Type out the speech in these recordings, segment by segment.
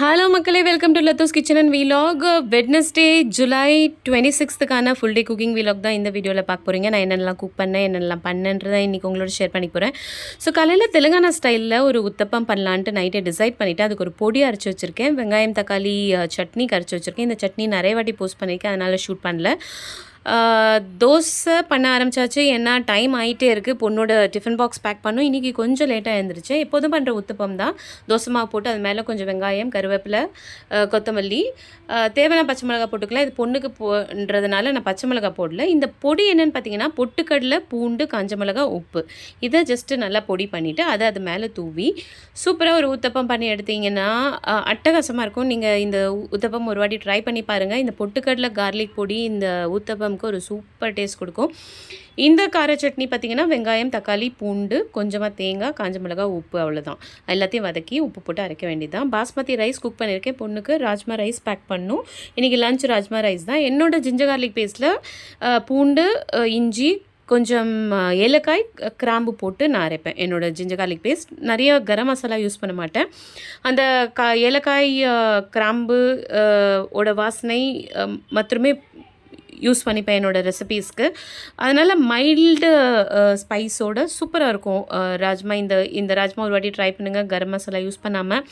Hello மக்களே, welcome to Lathu's kitchen and vlog. Wednesday July 26க்கான full day cooking vlog தான் இந்த வீடியோவில் பார்க்க போகிறீங்க. நான் என்னென்னலாம் குக் பண்ணேன், என்னென்னலாம் பண்ணேன்றதை இன்றைக்கி உங்களோட ஷேர் பண்ணி போகிறேன். ஸோ காலையில் தெலுங்கானா ஸ்டைலில் ஒரு உத்தப்பம் பண்ணலான்ட்டு நைட்டே டிசைட் பண்ணிவிட்டு அதுக்கு ஒரு பொடி அரைச்சி வச்சுருக்கேன். வெங்காயம் தக்காளி சட்னி கரைச்சி வச்சுருக்கேன். இந்த சட்னி நிறைய வாட்டி போஸ்ட் பண்ணியிருக்கேன், அதனால் ஷூட் பண்ணல. தோசை பண்ண ஆரம்பித்தாச்சு. ஏன்னா டைம் ஆகிட்டே இருக்குது. பொண்ணோட டிஃபன் பாக்ஸ் பேக் பண்ணும். இன்றைக்கி கொஞ்சம் லேட்டாக எழுந்திரிச்சு. எப்போதும் பண்ணுற உத்தப்பம் தான். தோசை மாவு போட்டு அது மேலே கொஞ்சம் வெங்காயம், கருவேப்பிலை, கொத்தமல்லி, தேவையான பச்சை மிளகாய் போட்டுக்கலாம். இது பொண்ணுக்கு போன்றதுனால நான் பச்சை மிளகாய் போடல. இந்த பொடி என்னென்னு பார்த்தீங்கன்னா பொட்டுக்கடலை, பூண்டு, காஞ்ச மிளகாய், உப்பு. இதை ஜஸ்ட்டு நல்லா பொடி பண்ணிவிட்டு அதை அது மேலே தூவி சூப்பராக ஒரு உத்தப்பம் பண்ணி எடுத்திங்கன்னா அட்டகாசமாக இருக்கும். நீங்கள் இந்த உத்தப்பம் ஒரு வாட்டி ட்ரை பண்ணி பாருங்கள். இந்த பொட்டுக்கடலை கார்லிக் பொடி இந்த உத்தப்பம் ஒரு சூப்பர் டேஸ்ட் கொடுக்கும். இந்த கார சட்னி பார்த்திங்கன்னா வெங்காயம், தக்காளி, பூண்டு, கொஞ்சமாக தேங்காய், காஞ்ச மிளகாய், உப்பு, அவ்வளோதான். எல்லாத்தையும் வதக்கி உப்பு போட்டு அரைக்க வேண்டியதுதான். பாஸ்மதி ரைஸ் குக் பண்ணியிருக்கேன். பொண்ணுக்கு ராஜ்மா ரைஸ் பேக் பண்ணும். இன்றைக்கி லஞ்ச் ராஜ்மா ரைஸ் தான். என்னோடய ஜிஞ்சர் கார்லிக் பேஸ்ட்டில் பூண்டு, இஞ்சி, கொஞ்சம் ஏலக்காய், கிராம்பு போட்டு நான் அரைப்பேன். என்னோடய ஜிஞ்சர் கார்லிக் பேஸ்ட் நிறைய கரம் மசாலா யூஸ் பண்ண மாட்டேன். அந்த ஏலக்காய், கிராம்பு ஓட வாசனை மட்டுமே யூஸ் பண்ணிப்பேன் என்னோடய ரெசிபீஸ்க்கு. அதனால் மைல்டு ஸ்பைஸோட சூப்பராக இருக்கும் ராஜ்மா. இந்த ராஜ்மா ஒரு வாட்டி ட்ரை பண்ணுங்கள். கரம் மசாலா யூஸ் பண்ணாமல்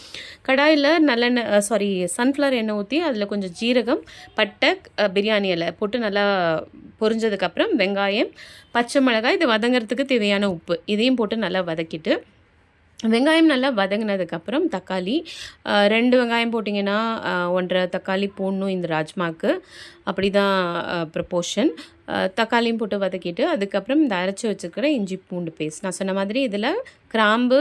கடாயில் சன்ஃப்ளவர் எண்ணெய் ஊற்றி அதில் கொஞ்சம் ஜீரகம், பட்டை, பிரியாணி இலை போட்டு நல்லா பொரிஞ்சதுக்கப்புறம் வெங்காயம், பச்சை மிளகாய், இது வதங்கிறதுக்கு தேவையான உப்பு இதையும் போட்டு நல்லா வதக்கிட்டு வெங்காயம் நல்லா வதங்கினதுக்கப்புறம் தக்காளி 2 வெங்காயம் போட்டிங்கன்னா 1.5 தக்காளி போடணும் இந்த ராஜ்மாவுக்கு. அப்படி தான் ப்ரப்போர்ஷன். தக்காளியும் போட்டு வதக்கிட்டு அதுக்கப்புறம் இந்த அரைச்சி வச்சுருக்கிற இஞ்சி பூண்டு பேஸ்ட். நான் சொன்ன மாதிரி இதில் கிராம்பு,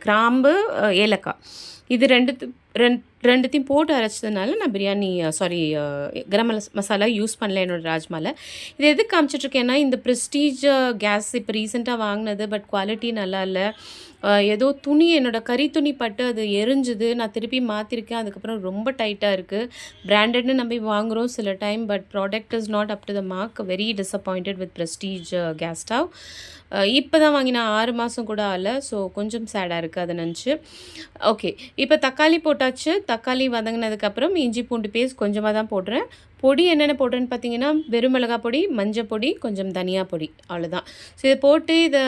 கிராம்பு, ஏலக்காய் இது ரெண்டுத்தையும் போட்டு அரைச்சதுனால நான் கரம் மசாலா யூஸ் பண்ணல என்னோடய ராஜ்மாவில். இது எதுக்கு காமிச்சிட்ருக்கேன்னா இந்த ப்ரெஸ்டீஜ் கேஸ் இப்போ ரீசெண்டாக வாங்கினது, பட் குவாலிட்டி நல்லா இல்லை. ஏதோ துணி, என்னோடய கறி துணி பட்டு அது எரிஞ்சுது. நான் திருப்பி மாற்றிருக்கேன். அதுக்கப்புறம் ரொம்ப டைட்டாக இருக்குது. பிராண்டட்னு நம்பி வாங்குகிறோம் சில time, but product is not up to the mark. Very disappointed with prestige gas stove. இப்போ தான் வாங்கினா 6 மாதம் கூட ஆகலை. ஸோ கொஞ்சம் சேடாக இருக்குது அதை நினச்சி. ஓகே, இப்போ தக்காளி போட்டாச்சு. தக்காளி வதங்கினதுக்கப்புறம் இஞ்சி பூண்டு பேஸ்ட் கொஞ்சமாக தான் போடுறேன். பொடி என்னென்ன போடுறேன்னு பார்த்தீங்கன்னா வெறும் மிளகாய் பொடி, மஞ்சள் பொடி, கொஞ்சம் தனியா பொடி, அவ்வளோதான். ஸோ இதை போட்டு இதை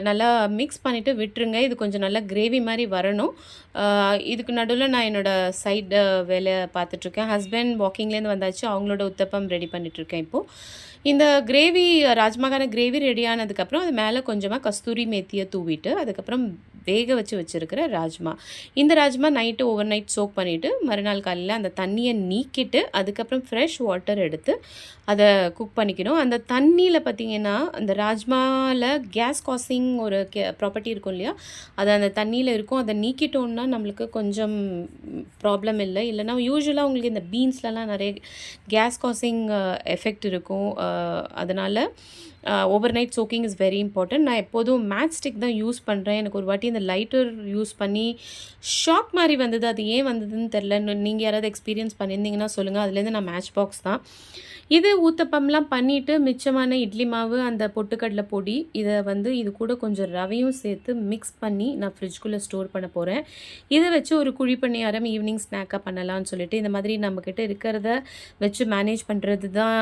நல்லா மிக்ஸ் பண்ணிவிட்டு விட்டுருங்க. இது கொஞ்சம் நல்லா கிரேவி மாதிரி வரணும். இதுக்கு நடுவில் நான் என்னோடய சைடு வேலை பார்த்துட்ருக்கேன். ஹஸ்பண்ட் வாக்கிங்லேருந்து வந்தாச்சு. அவங்களோட உத்தப்பம் ரெடி பண்ணிகிட்ருக்கேன் இப்போது. இந்த கிரேவி ராஜ்மாக்கான கிரேவி ரெடி ஆனதுக்கப்புறம் அது மேலே கொஞ்சமாக கஸ்தூரி மேத்தியை தூவிட்டு அதுக்கப்புறம் வேக வச்சுருக்கிற ராஜ்மா. இந்த rajma night over night soak பண்ணிவிட்டு மறுநாள் காலையில் அந்த தண்ணியை நீக்கிட்டு அதுக்கப்புறம் ஃப்ரெஷ் வாட்டர் எடுத்து அதை குக் பண்ணிக்கணும். அந்த தண்ணியில் பார்த்திங்கன்னா அந்த ராஜ்மாவில் கேஸ் காசிங் ஒரு ப்ராப்பர்ட்டி இருக்கும் இல்லையா, அது அந்த தண்ணியில் இருக்கும். அதை நீக்கிட்டோன்னா நம்மளுக்கு கொஞ்சம் ப்ராப்ளம் இல்லை. இல்லைனா யூஸ்வலாக உங்களுக்கு இந்த பீன்ஸ்லலாம் நிறைய கேஸ் காசிங் எஃபெக்ட் இருக்கும். அதனால் over night soaking is very important. நான் எப்போதும் மேட்ச் ஸ்டிக் தான் யூஸ் பண்ணுறேன். எனக்கு ஒரு வாட்டி இந்த லைட்டர் யூஸ் பண்ணி ஷாக் மாதிரி வந்தது. அது ஏன் வந்ததுன்னு தெரில. நீங்கள் யாராவது எக்ஸ்பீரியன்ஸ் பண்ணியிருந்தீங்கன்னா சொல்லுங்கள். அதுலேருந்து நான் மேட்ச் பாக்ஸ் தான். இது ஊத்தப்பம்லாம் பண்ணிவிட்டு மிச்சமான இட்லி மாவு, அந்த பொட்டுக்கடலை பொடி, இது கூட கொஞ்சம் ரவையும் சேர்த்து மிக்ஸ் பண்ணி நான் ஃப்ரிட்ஜ்குள்ளே ஸ்டோர் பண்ண போகிறேன். இதை வச்சு ஒரு குழி பணியாரம் ஈவினிங் ஸ்நாக்காக பண்ணலாம்னு சொல்லிட்டு இந்த மாதிரி நம்மக்கிட்ட இருக்கிறத வச்சு மேனேஜ் பண்ணுறது தான்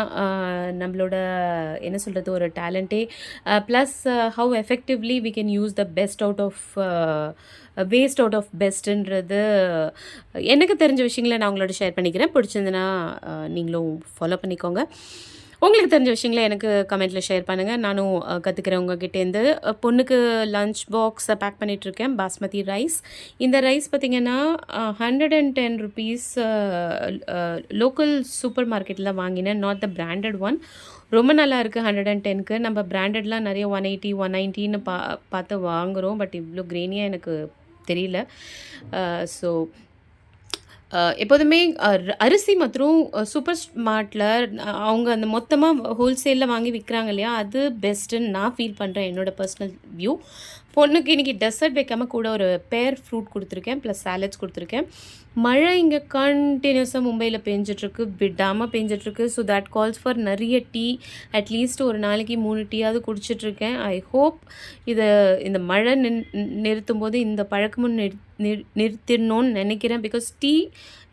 நம்மளோட ஒரு டேலண்ட்டே. Plus how effectively we can use the best out of waste out of பெஸ்ட்டுன்றது எனக்கு தெரிஞ்ச விஷயங்களை நான் உங்களோட ஷேர் பண்ணிக்கிறேன். பிடிச்சிருந்துன்னா நீங்களும் ஃபாலோ பண்ணிக்கோங்க. உங்களுக்கு தெரிஞ்ச விஷயங்களை எனக்கு கமெண்ட்டில் ஷேர் பண்ணுங்கள். நானும் கற்றுக்கிறேன் உங்ககிட்டேருந்து. பொண்ணுக்கு லஞ்ச் பாக்ஸை பேக் பண்ணிகிட்ருக்கேன். பாஸ்மதி ரைஸ். இந்த ரைஸ் பார்த்திங்கன்னா 110 rupees லோக்கல் சூப்பர் மார்க்கெட்டில் வாங்கினேன். Not the branded one. ரொம்ப நல்லா இருக்குது 110க்கு. நம்ம பிராண்டட்லாம் நிறைய 180, 190ன்னு பார்த்து வாங்குகிறோம். பட் இவ்வளோ கிரெயினியாக எனக்கு தெரியல. ஸோ எப்போதுமே அரிசி மற்றும் சூப்பர் ஸ்மார்ட்டில் அவங்க அந்த மொத்தமாக ஹோல்சேலில் வாங்கி விற்கிறாங்க இல்லையா, அது பெஸ்ட்டுன்னு நான் ஃபீல் பண்ணுறேன். என்னோடய பர்சனல் வியூ. பொண்ணுக்கு இன்றைக்கி டெசர்ட் வைக்காமல் கூட ஒரு பேர் ஃப்ரூட் கொடுத்துருக்கேன், ப்ளஸ் சாலட்ஸ் கொடுத்துருக்கேன். மழை இங்கே கண்டினியூஸாக மும்பையில் பெஞ்சிட்ருக்கு, விடாமல் பெஞ்சிட்ருக்கு. ஸோ தட் கால்ஸ் ஃபார் நிறைய டீ. அட்லீஸ்ட் ஒரு நாளைக்கு 3 டீயாவது குடிச்சிட்ருக்கேன். ஐ ஹோப் இந்த மழை நிறுத்தும் போது இந்த பழக்கமும் நிறுத்திடணும்னு நினைக்கிறேன். பிகாஸ் டீ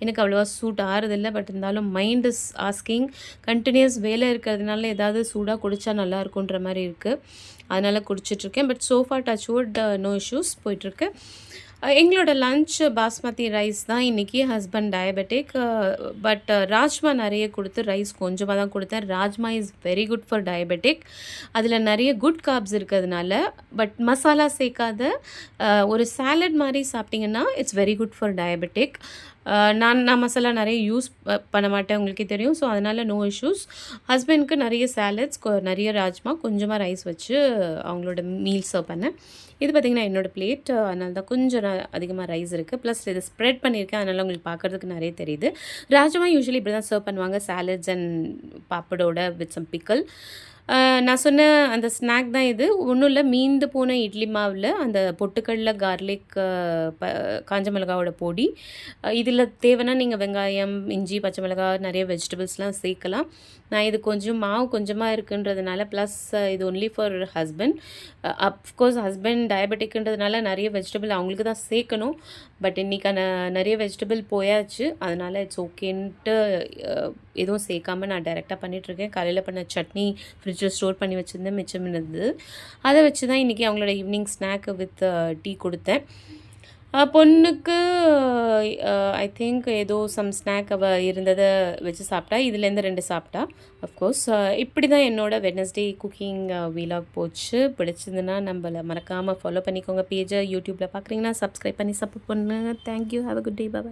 எனக்கு அவ்வளோவா சூட் ஆகிறதில்ல. பட் இருந்தாலும் மைண்ட் இஸ் ஆஸ்கிங். கண்டினியூஸ் வேலை இருக்கிறதுனால ஏதாவது சூடாக குடித்தா நல்லாயிருக்குன்ற மாதிரி இருக்குது. அதனால் குடிச்சிட்ருக்கேன். But so far touch wood no issues போயிட்டுருக்கு. எங்களோட லன்ச் பாஸ்மதி ரைஸ் தான் இன்றைக்கி. Husband diabetic. பட் ராஜ்மா நிறைய கொடுத்து ரைஸ் கொஞ்சமாக தான் கொடுத்தேன். Rajma is very good for diabetic. அதில் நிறைய குட் கார்ப்ஸ் இருக்கிறதுனால, பட் மசாலா சேர்க்காத ஒரு சாலட் மாதிரி சாப்பிட்டிங்கன்னா it's very good for diabetic. நான் மசாலா நிறைய யூஸ் பண்ண மாட்டேன், உங்களுக்கே தெரியும். ஸோ அதனால் நோ இஷ்யூஸ். ஹஸ்பண்ட்க்கு நிறைய சாலட்ஸ், நிறைய ராஜ்மா, கொஞ்சமாக ரைஸ் வச்சு அவங்களோட மீல் சர்வ் பண்ணேன். இது பார்த்திங்கன்னா என்னோடய பிளேட். அதனால தான் கொஞ்சம் அதிகமாக ரைஸ் இருக்குது. ப்ளஸ் இது ஸ்ப்ரெட் பண்ணியிருக்கேன், அதனால் உங்களுக்கு பார்க்குறதுக்கு நிறைய தெரியுது. ராஜ்மா யூஸ்வலி இப்படி தான் சர்வ் பண்ணுவாங்க, சாலட்ஸ் அண்ட் பாப்படோட வித் சம் பிக்கல். நான் சொன்ன அந்த ஸ்நாக் தான் இது. ஒன்றும் இல்லை, மீந்து போன இட்லி மாவில் அந்த பொட்டுக்கடலை, கார்லிக், காஞ்ச மிளகாவோட பொடி. இதில் தேவைன்னா நீங்கள் வெங்காயம், இஞ்சி, பச்சை மிளகாய், நிறைய வெஜிடபிள்ஸ்லாம் சேர்க்கலாம். நான் இது கொஞ்சம் மாவு கொஞ்சமாக இருக்குன்றதுனால, ப்ளஸ் இது only for husband. Of course husband டயபெட்டிக்ன்றதுனால நிறைய வெஜிடபிள் அவங்களுக்கு தான் சேர்க்கணும். பட் இன்றைக்கான நிறைய வெஜிடபிள் போயாச்சு, அதனால் இட்ஸ் ஓகேன்ட்டு எதுவும் சேர்க்காமல் நான் டைரெக்டாக பண்ணிகிட்ருக்கேன். காலையில் பண்ண சட்னி ஃப்ரிட்ஜில் ஸ்டோர் பண்ணி வச்சுருந்தேன், மிச்சம் இருந்தது. அதை வச்சு தான் இன்றைக்கி அவங்களோட ஈவினிங் ஸ்நாக்கு வித் டீ கொடுத்தேன். பொண்ணுக்கு ஐ திங்க் ஏதோ சம் ஸ்நாக் அவள் இருந்ததை வச்சு சாப்பிட்டா. இதுலேருந்து 2 சாப்பிட்டா. அஃப்கோர்ஸ் இப்படி தான் என்னோட வெட்னஸ்டே குக்கிங் வீலாக் போச்சு. பிடிச்சதுன்னா நம்மளை மறக்காமல் ஃபாலோ பண்ணிக்கோங்க. பேஜை யூடியூப்பில் பார்க்குறீங்கன்னா சப்ஸ்கிரைப் பண்ணி சப்போர்ட் பண்ணுங்கள். Thank you. Have a good day. Bye.